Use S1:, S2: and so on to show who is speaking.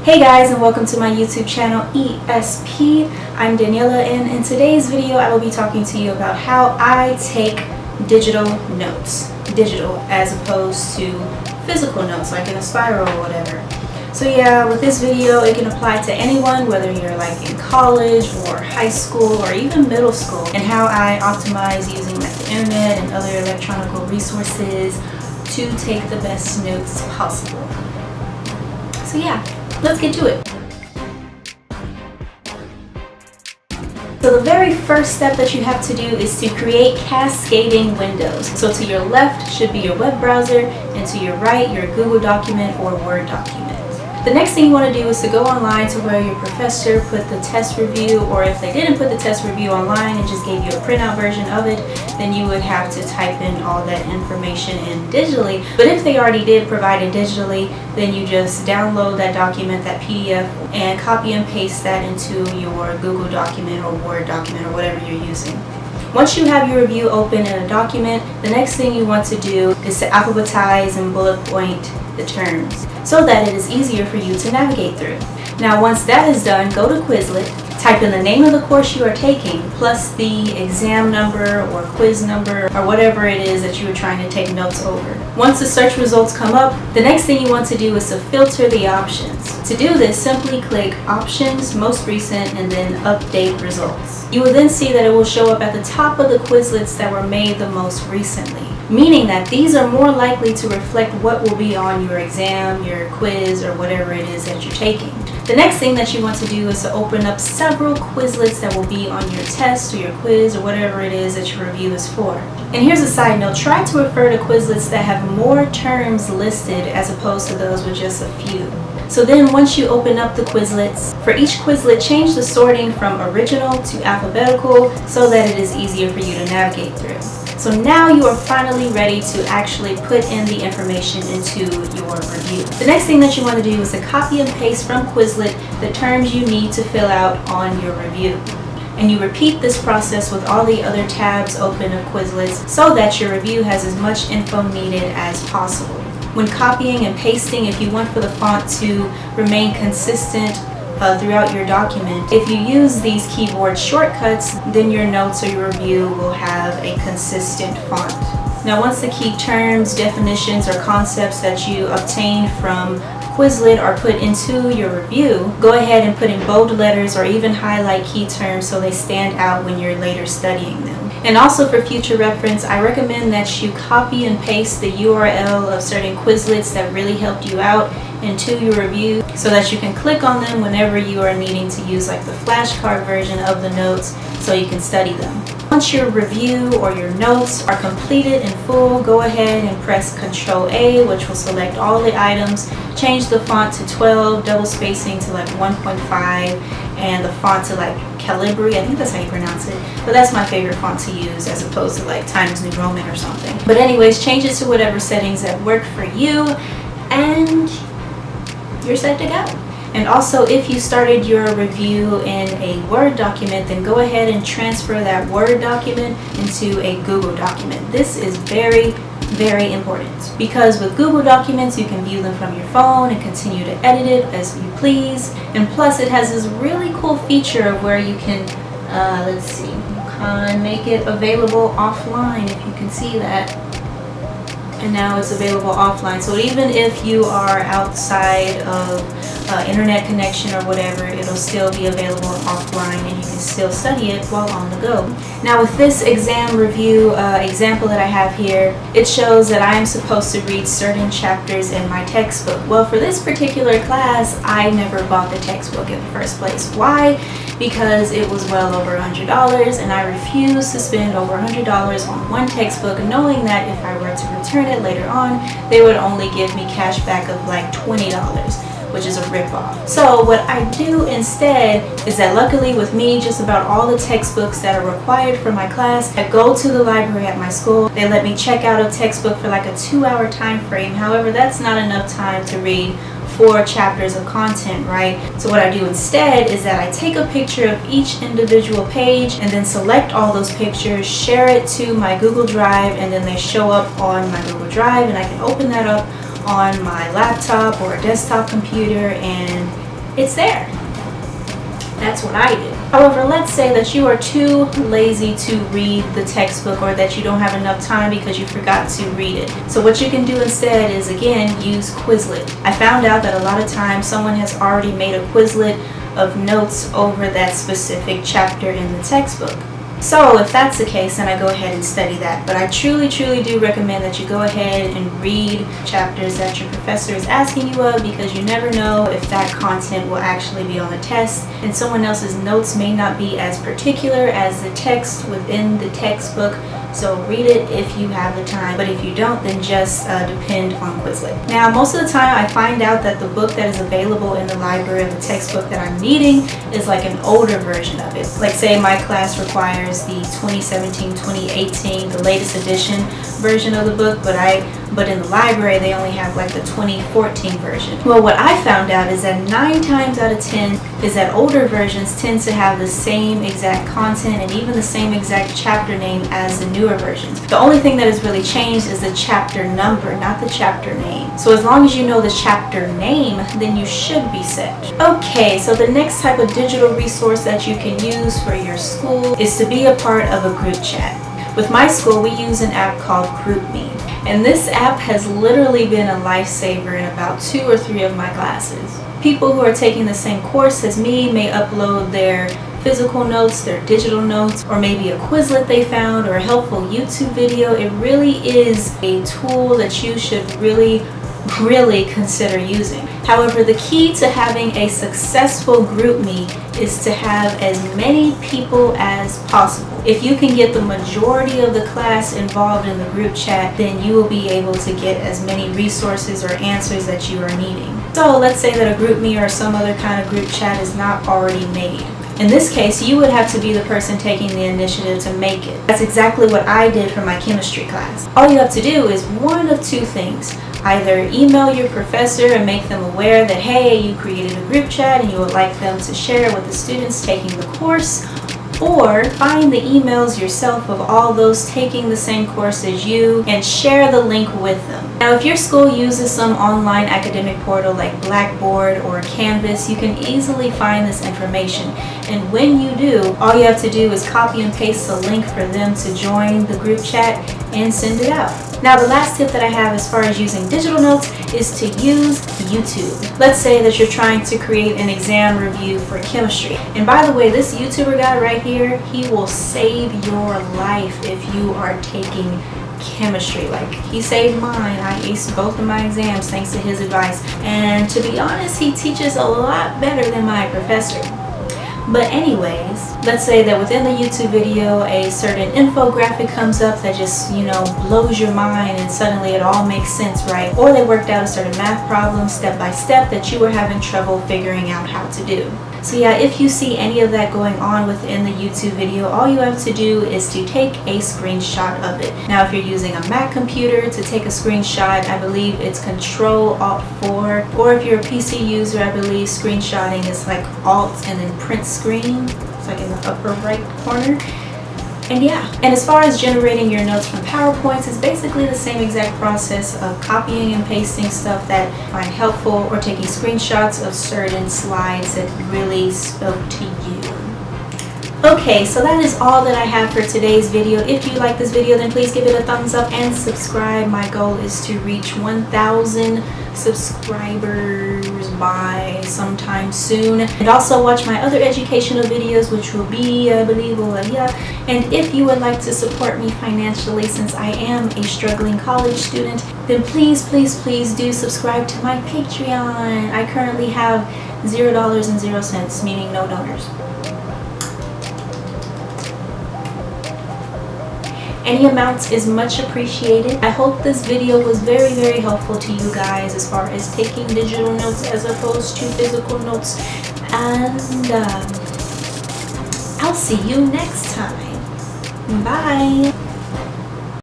S1: Hey guys, and welcome to my YouTube channel ESP. I'm Daniella, and in today's video I will be talking to you about how I take digital notes. Digital as opposed to physical notes like in a spiral or whatever. So yeah, with this video it can apply to anyone, whether you're like in college or high school or even middle school, and how I optimize using like the internet and other electronic resources to take the best notes possible. So yeah, let's get to it. So the very first step that you have to do is to create cascading windows. So to your left should be your web browser, and to your right your Google document or Word document. The next thing you want to do is to go online to where your professor put the test review, or if they didn't put the test review online and just gave you a printout version of it, then you would have to type in all that information in digitally. But if they already did provide it digitally, then you just download that document, that PDF, and copy and paste that into your Google document or Word document or whatever you're using. Once you have your review open in a document, the next thing you want to do is to alphabetize and bullet point the terms so that it is easier for you to navigate through. Now once that is done, go to Quizlet, type in the name of the course you are taking plus the exam number or quiz number or whatever it is that you are trying to take notes over. Once the search results come up, the next thing you want to do is to filter the options. To do this, simply click Options, Most Recent, and then Update Results. You will then see that it will show up at the top of the Quizlets that were made the most recently, meaning that these are more likely to reflect what will be on your exam, your quiz, or whatever it is that you're taking. The next thing that you want to do is to open up several Quizlets that will be on your test or your quiz or whatever it is that your review is for. And here's a side note, try to refer to Quizlets that have more terms listed as opposed to those with just a few. So then once you open up the Quizlets, for each Quizlet change the sorting from original to alphabetical so that it is easier for you to navigate through. So now you are finally ready to actually put in the information into your review. The next thing that you want to do is to copy and paste from Quizlet the terms you need to fill out on your review. And you repeat this process with all the other tabs open of Quizlets so that your review has as much info needed as possible. When copying and pasting, if you want for the font to remain consistent throughout your document, if you use these keyboard shortcuts, then your notes or your review will have a consistent font. Now once the key terms, definitions, or concepts that you obtained from Quizlet are put into your review, go ahead and put in bold letters or even highlight key terms so they stand out when you're later studying them. And also for future reference, I recommend that you copy and paste the URL of certain Quizlets that really helped you out into your review so that you can click on them whenever you are needing to use like the flashcard version of the notes so you can study them. Once your review or your notes are completed in full, go ahead and press Ctrl A, which will select all the items, change the font to 12, double spacing to like 1.5, and the font to like Calibri, I think that's how you pronounce it, but that's my favorite font to use as opposed to like Times New Roman or something. But anyways, change it to whatever settings that work for you, and you're set to go. And also, if you started your review in a Word document, then go ahead and transfer that Word document into a Google document. This is very, very important because with Google documents, you can view them from your phone and continue to edit it as you please. And plus, it has this really cool feature of where you can, let's see, make it available offline, if you can see that. And now it's available offline, so even if you are outside of internet connection or whatever, it'll still be available offline and you can still study it while on the go. Now with this exam review example that I have here, it shows that I am supposed to read certain chapters in my textbook. Well, for this particular class, I never bought the textbook in the first place. Why? Because it was well over $100 and I refused to spend over $100 on one textbook, knowing that if I were to return it later on, they would only give me cash back of like $20, which is a ripoff. So what I do instead is that luckily with me, just about all the textbooks that are required for my class, I go to the library at my school. They let me check out a textbook for like a 2-hour time frame. However, that's not enough time to read 4 chapters of content, right? So what I do instead is that I take a picture of each individual page and then select all those pictures, share it to my Google Drive, and then they show up on my Google Drive and I can open that up on my laptop or a desktop computer and it's there. That's what I did. However, let's say that you are too lazy to read the textbook, or that you don't have enough time because you forgot to read it. So what you can do instead is, again, use Quizlet. I found out that a lot of times someone has already made a Quizlet of notes over that specific chapter in the textbook. So if that's the case, then I go ahead and study that. But I truly do recommend that you go ahead and read chapters that your professor is asking you of, because you never know if that content will actually be on the test, and someone else's notes may not be as particular as the text within the textbook. So read it if you have the time, but if you don't, then just depend on Quizlet. Now, most of the time I find out that the book that is available in the library of the textbook that I'm needing is like an older version of it. Like, say my class requires the 2017-2018, the latest edition version of the book, but in the library they only have like the 2014 version. Well, what I found out is that 9 times out of 10 is that older versions tend to have the same exact content and even the same exact chapter name as the newer versions. The only thing that has really changed is the chapter number, not the chapter name. So as long as you know the chapter name, then you should be set. Okay, so the next type of digital resource that you can use for your school is to be a part of a group chat. With my school, we use an app called GroupMe. And this app has literally been a lifesaver in about 2 or 3 of my classes. People who are taking the same course as me may upload their physical notes, their digital notes, or maybe a Quizlet they found, or a helpful YouTube video. It really is a tool that you should really consider using. However, the key to having a successful GroupMe is to have as many people as possible. If you can get the majority of the class involved in the group chat, then you will be able to get as many resources or answers that you are needing. So let's say that a GroupMe or some other kind of group chat is not already made. In this case, you would have to be the person taking the initiative to make it. That's exactly what I did for my chemistry class. All you have to do is one of 2 things. Either email your professor and make them aware that, hey, you created a group chat and you would like them to share it with the students taking the course, or find the emails yourself of all those taking the same course as you and share the link with them. Now, if your school uses some online academic portal like Blackboard or Canvas, you can easily find this information. And when you do, all you have to do is copy and paste the link for them to join the group chat and send it out. Now, the last tip that I have as far as using digital notes is to use YouTube. Let's say that you're trying to create an exam review for chemistry. And by the way, this YouTuber guy right here, he will save your life if you are taking chemistry. Like, he saved mine. I aced both of my exams thanks to his advice. And to be honest, he teaches a lot better than my professor. But anyways, let's say that within the YouTube video a certain infographic comes up that just, blows your mind and suddenly it all makes sense, right? Or they worked out a certain math problem step by step that you were having trouble figuring out how to do. So yeah, if you see any of that going on within the YouTube video, all you have to do is to take a screenshot of it. Now, if you're using a Mac computer to take a screenshot, I believe it's Control-Alt-4, or if you're a PC user, I believe screenshotting is like Alt and then print screen. It's like in the upper right corner. And yeah, and as far as generating your notes from PowerPoints, it's basically the same exact process of copying and pasting stuff that you find helpful, or taking screenshots of certain slides that really spoke to you. Okay, so that is all that I have for today's video. If you like this video, then please give it a thumbs up and subscribe. My goal is to reach 1,000 subscribers by sometime soon. And also watch my other educational videos, which will be, I believe, and if you would like to support me financially, since I am a struggling college student, then please do subscribe to my Patreon. I currently have $0.00, meaning no donors. Any amount is much appreciated. I hope this video was very helpful to you guys as far as taking digital notes as opposed to physical notes. And I'll see you next time. Bye.